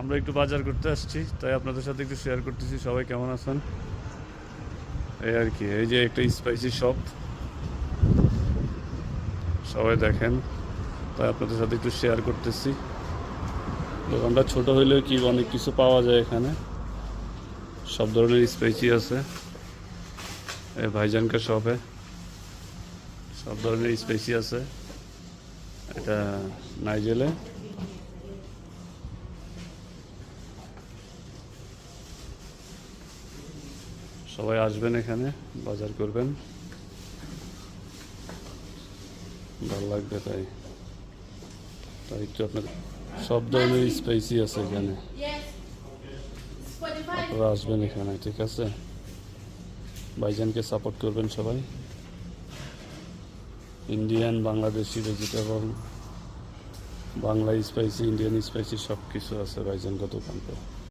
আমরা একটু বাজার করতে আসছি, তাই আপনাদের সাথে একটু শেয়ার করতেছি। সবাই কেমন আছেন এই আর কি। এই যে একটা স্পাইসি শপ, সবাই দেখেন, তাই আপনাদের সাথে একটু শেয়ার করতেছি। দোকানটা ছোট হইলেও কি অনেক কিছু পাওয়া যায় এখানে, সব ধরনের স্পাইসি আছে। এই ভাইজানকার শপে সব ধরনের স্পাইসি আছে। এটা নাইজেলে। সবাই আসবেন এখানে, বাজার করবেন, ভালো লাগবে। তাই তাই একটু আপনার সব ধরনের স্পাইসি আছে এখানে, আপনারা আসবেন এখানে, ঠিক আছে? ভাইজানকে সাপোর্ট করবেন সবাই। Indian, Bangladeshi, vegetable, Bangla spicy, Indian spicy সব কিছু আছে ভাইজানকে দোকানতে।